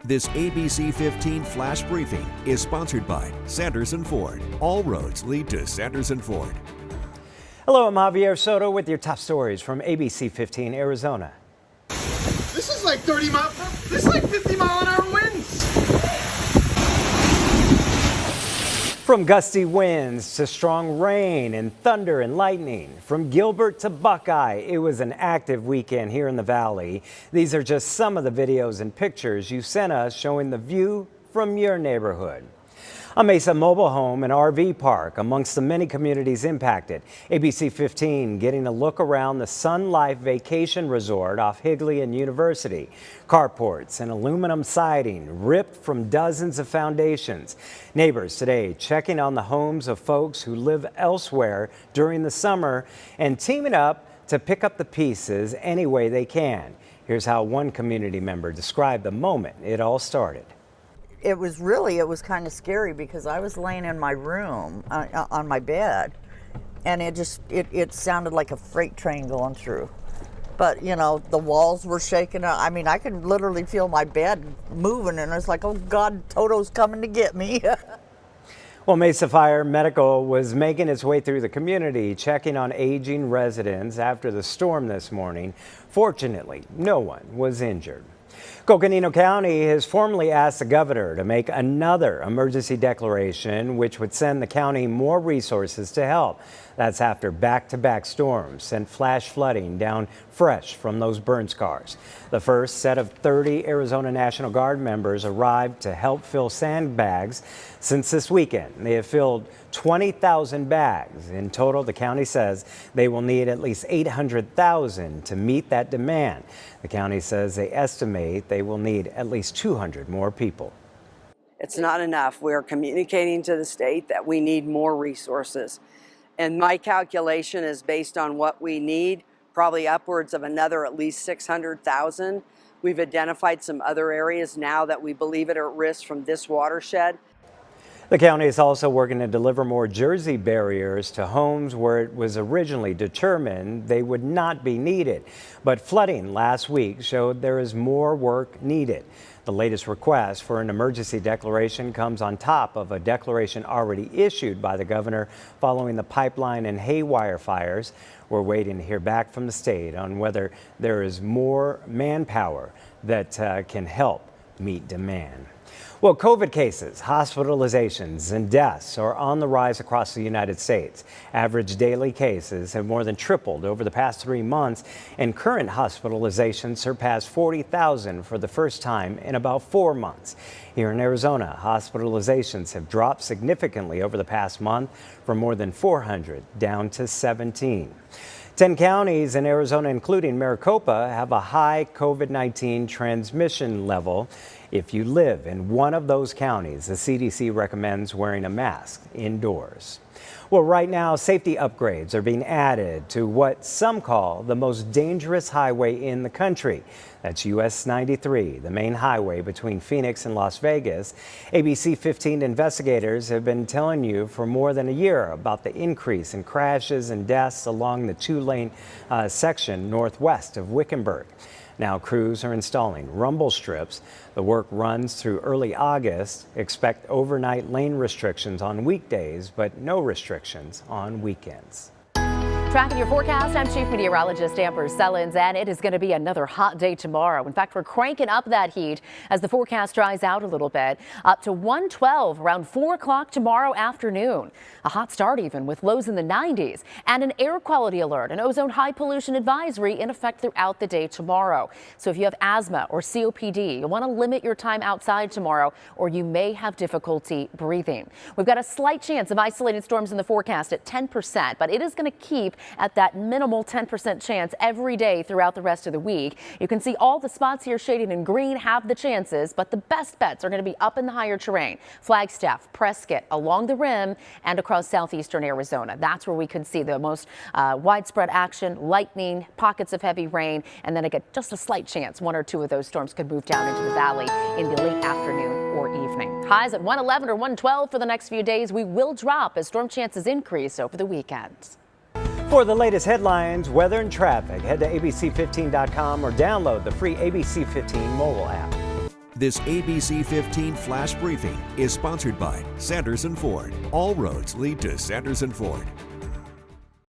This ABC15 Flash Briefing is sponsored by Sanderson Ford. All roads lead to Sanderson Ford. Hello, I'm Javier Soto with your top stories from ABC15 Arizona. This is like 50 mile an hour winds. From gusty winds to strong rain and thunder and lightning, from Gilbert to Buckeye, it was an active weekend here in the valley. These are just some of the videos and pictures you sent us showing the view from your neighborhood. A Mesa mobile home and RV park amongst the many communities impacted. ABC 15 getting a look around the Sun Life Vacation Resort off Higley and University. Carports and aluminum siding ripped from dozens of foundations. Neighbors today checking on the homes of folks who live elsewhere during the summer and teaming up to pick up the pieces any way they can. Here's how one community member described the moment it all started. It was kind of scary because I was laying in my room on my bed, and it sounded like a freight train going through. But you know, the walls were shaking. I mean, I could literally feel my bed moving, and it's like, oh God, Toto's coming to get me. Well, Mesa Fire Medical was making its way through the community, checking on aging residents after the storm this morning. Fortunately, no one was injured. Coconino County has formally asked the governor to make another emergency declaration, which would send the county more resources to help. That's after back-to-back storms sent flash flooding down fresh from those burn scars. The first set of 30 Arizona National Guard members arrived to help fill sandbags. Since this weekend, they have filled 20,000 bags. In total, the county says they will need at least 800,000 to meet that demand. The county says they estimate they will need at least 200 more people. It's not enough. We're communicating to the state that we need more resources. And my calculation is based on what we need, probably upwards of another at least 600,000. We've identified some other areas now that we believe are at risk from this watershed. The county is also working to deliver more Jersey barriers to homes where it was originally determined they would not be needed. But flooding last week showed there is more work needed. The latest request for an emergency declaration comes on top of a declaration already issued by the governor following the pipeline and haywire fires. We're waiting to hear back from the state on whether there is more manpower that can help meet demand. Well, COVID cases, hospitalizations, and deaths are on the rise across the United States. Average daily cases have more than tripled over the past 3 months, and current hospitalizations surpassed 40,000 for the first time in about 4 months. Here in Arizona, hospitalizations have dropped significantly over the past month from more than 400 down to 17. 10 counties in Arizona, including Maricopa, have a high COVID-19 transmission level. If you live in one of those counties, the CDC recommends wearing a mask indoors. Well, right now, safety upgrades are being added to what some call the most dangerous highway in the country. That's US 93, the main highway between Phoenix and Las Vegas. ABC 15 investigators have been telling you for more than a year about the increase in crashes and deaths along the 2-lane section northwest of Wickenburg. Now crews are installing rumble strips. The work runs through early August. Expect overnight lane restrictions on weekdays, but no restrictions on weekends. Tracking your forecast, I'm Chief Meteorologist Amber Sullins, and it is going to be another hot day tomorrow. In fact, we're cranking up that heat as the forecast dries out a little bit, up to 112 around 4 o'clock tomorrow afternoon. A hot start even with lows in the 90s and an air quality alert, an ozone high pollution advisory in effect throughout the day tomorrow. So if you have asthma or COPD, you'll want to limit your time outside tomorrow or you may have difficulty breathing. We've got a slight chance of isolated storms in the forecast at 10%, but it is going to keep at that minimal 10% chance every day throughout the rest of the week. You can see all the spots here shaded in green have the chances, but the best bets are going to be up in the higher terrain. Flagstaff, Prescott, along the rim, and across southeastern Arizona. That's where we could see the most widespread action, lightning, pockets of heavy rain, and then again, just a slight chance 1 or 2 of those storms could move down into the valley in the late afternoon or evening. Highs at 111 or 112 for the next few days. We will drop as storm chances increase over the weekend. For the latest headlines, weather, and traffic, head to abc15.com or download the free ABC 15 mobile app. This ABC15 Flash Briefing is sponsored by Sanderson Ford. All roads lead to Sanderson Ford.